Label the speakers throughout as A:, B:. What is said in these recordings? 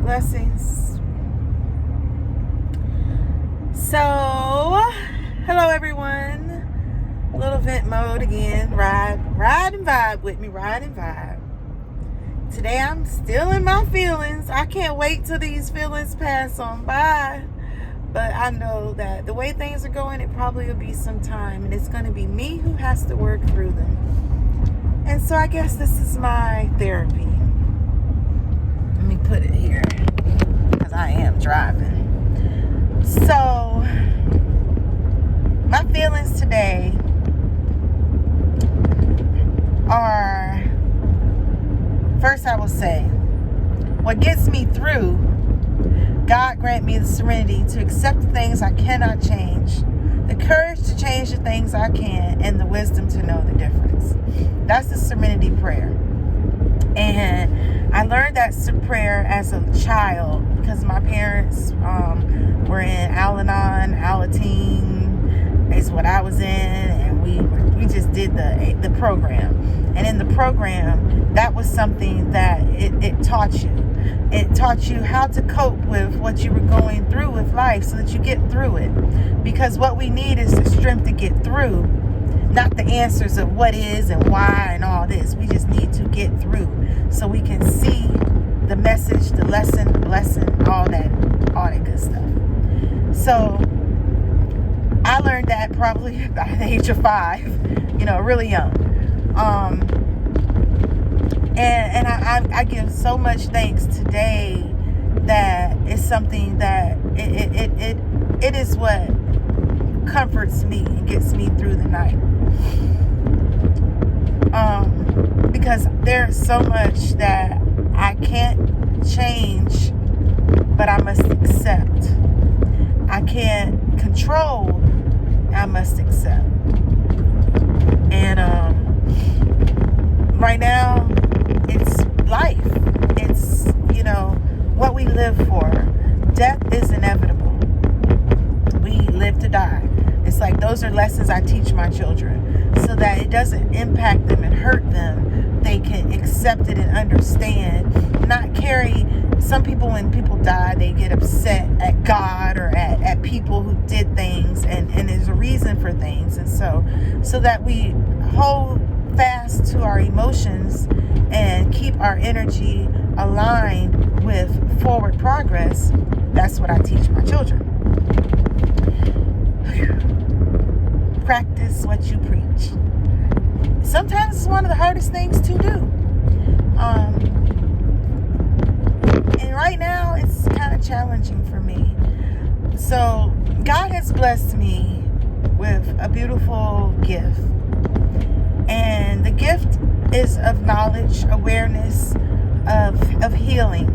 A: Blessings. So, hello everyone. Little vent mode again. Ride and vibe with me. Ride and vibe. Today I'm still in my feelings. I can't wait till these feelings pass on by. But I know that the way things are going, it probably will be some time. And it's going to be me who has to work through them. And so I guess this is my therapy. Let me put it here, because I am driving. So, my feelings today are, first I will say, what gets me through, God grant me the serenity to accept the things I cannot change, the courage to change the things I can, and the wisdom to know the difference. That's the serenity prayer. And I learned that prayer as a child because my parents were in Al-Anon, Alateen is what I was in, and we just did the program. And in the program, that was something that it taught you. It taught you how to cope with what you were going through with life so that you get through it. Because what we need is the strength to get through, not the answers of what is and why and all this. We just need to get through so we can see the message, the lesson, the blessing, all that good stuff. So I learned that probably by the age of 5, really young. And I give so much thanks today that it's something that it is what comforts me and gets me through the night. Because there's so much that I can't change, but I must accept. I can't control, I must accept. And right now, it's life. It's, what we live for. Death is inevitable. We live to die. It's like those are lessons I teach my children so that it doesn't impact them and hurt them. They can accept it and understand, not carry. Some people, when people die, they get upset at God or at people who did things, and there's a reason for things. And so that we hold fast to our emotions and keep our energy aligned with forward progress. That's what I teach my children. Practice what you preach. Sometimes it's one of the hardest things to do. And right now it's kind of challenging for me. So God has blessed me with a beautiful gift. And the gift is of knowledge, awareness, of healing,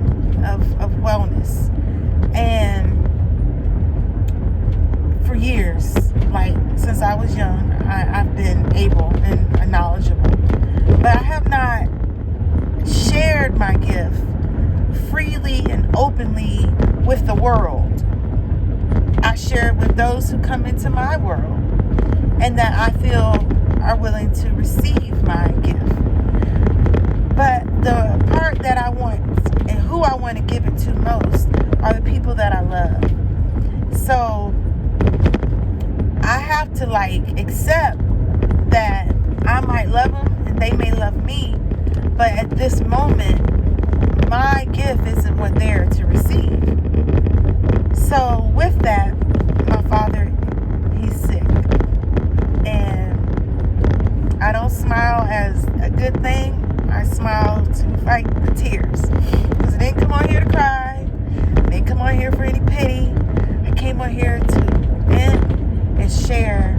A: of wellness. And for years, like since I was young, I've been able and knowledgeable. But I have not shared my gift freely and openly with the world. I share it with those who come into my world and that I feel are willing to receive my gift. But the part that I want and who I want to give it to most are the people that I love. So I have to accept that I might love them and they may love me, but at this moment, my gift isn't what they're to receive. So with that, my father, he's sick. And I don't smile as a good thing. I smile to fight the tears. Because I didn't come on here to cry. I didn't come on here for any pity. I came on here to vent and share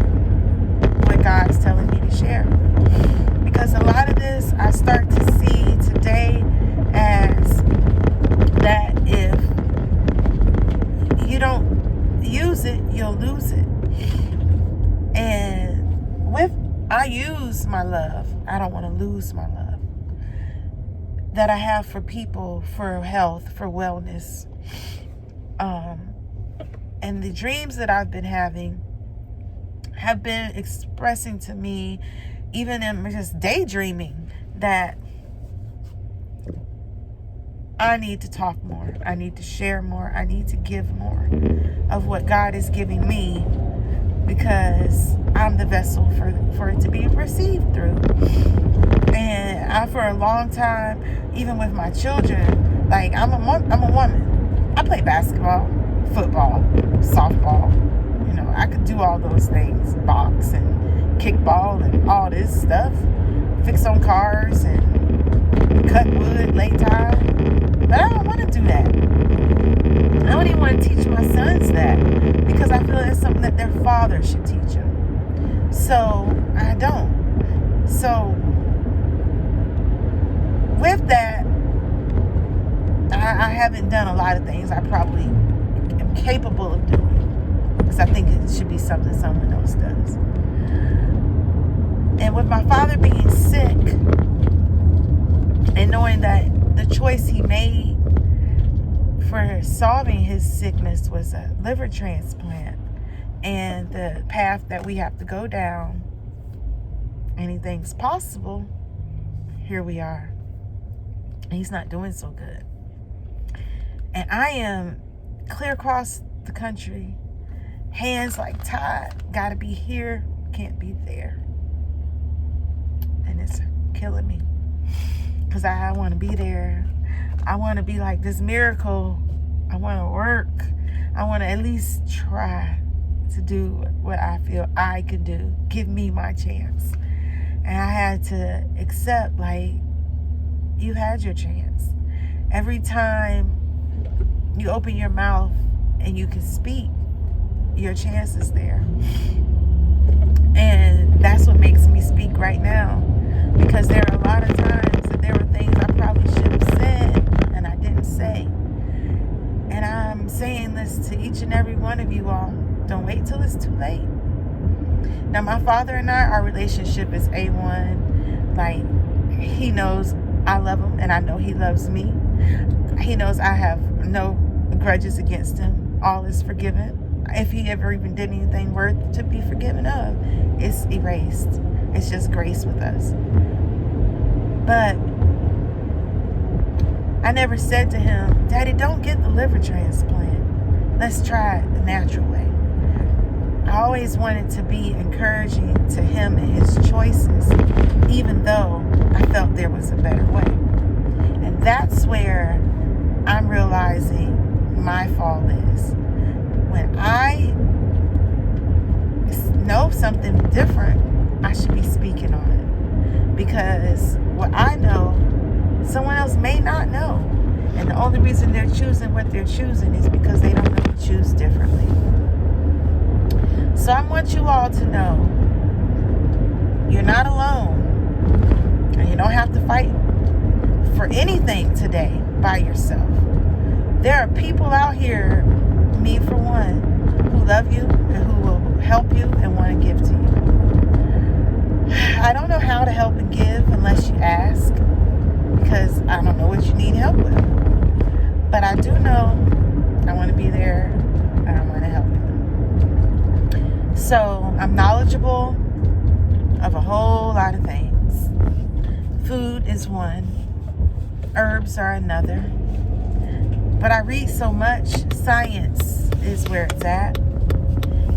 A: what God is telling me to share. Because a lot of this I start to see today as that if you don't use it, you'll lose it. And I use my love. I don't want to lose my love that I have for people, for health, for wellness. And the dreams that I've been having have been expressing to me, even in just daydreaming, that I need to talk more. I need to share more. I need to give more of what God is giving me, because I'm the vessel for it to be received through. And for a long time, even with my children, like I'm a woman. I play basketball, football, softball. You know, I could do all those things, box and kickball and all this stuff, fix on cars and cut wood, lay tile. But I don't want to do that. I don't even want to teach my sons that, because I feel it's something that their father should teach them. So I don't. So with that, I haven't done a lot of things I probably am capable of doing, because I think it should be something someone else does. And with my father being sick, and knowing that the choice he made for solving his sickness was a liver transplant, and the path that we have to go down, anything's possible, here we are. And he's not doing so good. And I am clear across the country, hands like tied, gotta be here, can't be there. And it's killing me, because I want to be there. I want to be like this miracle. I want to work. I want to at least try to do what I feel I could do. Give me my chance. And I had to accept, like, you've had your chance. Every time you open your mouth and you can speak, your chance is there. And that's what makes me speak right now, because there are a lot of times that there were things I probably should have said and I didn't say. And I'm saying this to each and every one of you all. Don't wait till it's too late. Now, my father and I, our relationship is A1. Like, he knows I love him, and I know he loves me. He knows I have no grudges against him. All is forgiven. If he ever even did anything worth to be forgiven of, it's erased. It's just grace with us. But I never said to him, Daddy, don't get the liver transplant. Let's try it the natural way. I always wanted to be encouraging to him and his choices, even though I felt there was a better way. And that's where I'm realizing my fall is. When I know something different, I should be speaking on it. Because what I know, someone else may not know. And the only reason they're choosing what they're choosing is because they don't know to choose differently. So I want you all to know you're not alone. And you don't have to fight for anything today by yourself. There are people out here, me for one, who love you and who will help you and want to give to you. I don't know how to help and give unless you ask, because I don't know what you need help with. But I do know I want to be there and I want to help you. So I'm knowledgeable of a whole lot of things. Food is one. Herbs are another. But I read so much. Science is where it's at.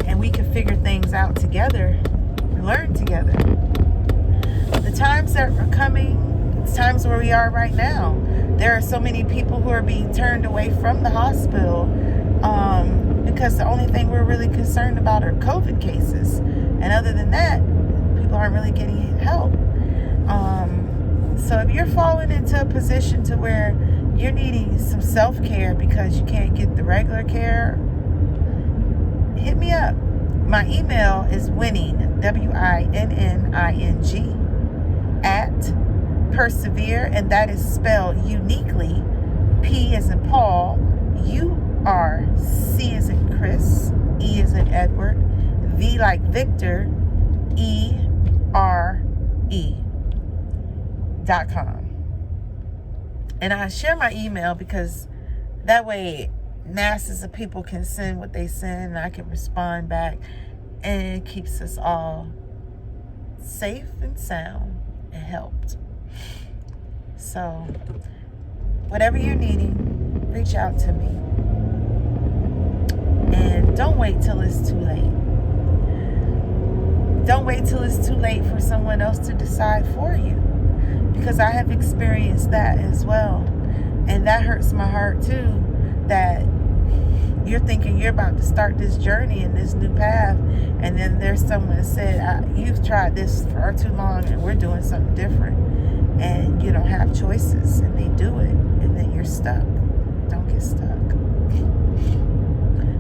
A: And we can figure things out together. Learn together. The times that are coming, it's times where we are right now. There are so many people who are being turned away from the hospital because the only thing we're really concerned about are COVID cases. And other than that, people aren't really getting help. So if you're falling into a position to where you're needing some self-care because you can't get the regular care, hit me up. My email is winning, WINNING, at persevere, and that is spelled uniquely, P as in Paul, U-R, C as in Chris, E as in Edward, V like Victor, ERE.com. And I share my email because that way masses of people can send what they send and I can respond back, and it keeps us all safe and sound and helped. So whatever you're needing, reach out to me. And don't wait till it's too late. Don't wait till it's too late for someone else to decide for you. Because I have experienced that as well. And that hurts my heart too, that you're thinking you're about to start this journey in this new path, and then there's someone that said, you've tried this for too long and we're doing something different, and you don't have choices, and they do it, and then you're stuck. Don't get stuck.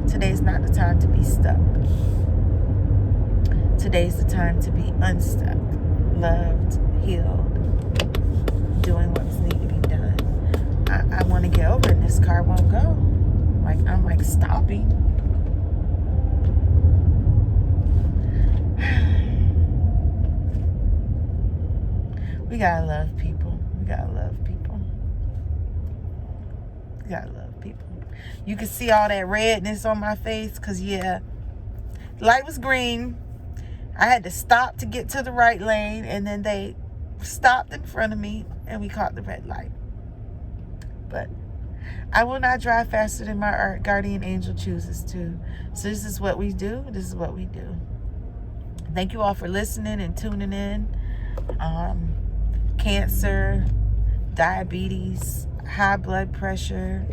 A: Today's not the time to be stuck. Today's the time to be unstuck, loved, healed, doing what's needed to be done. I want to get over it, and this car won't go. I'm like stopping. We gotta love people. We gotta love people. We gotta love people. You can see all that redness on my face, because the light was green. I had to stop to get to the right lane, and then they stopped in front of me and we caught the red light. But I will not drive faster than my guardian angel chooses to. So this is what we do. This is what we do. Thank you all for listening and tuning in. Cancer, diabetes, high blood pressure,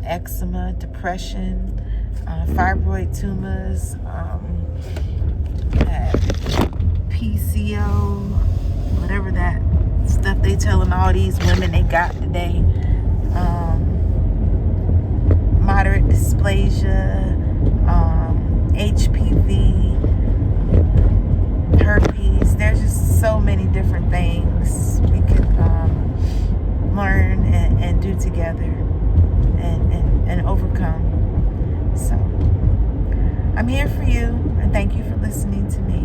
A: eczema, depression, fibroid tumors, PCO, whatever that stuff they telling all these women they got today. Moderate dysplasia, HPV, herpes. There's just so many different things we can learn and do together and overcome. So I'm here for you, and thank you for listening to me.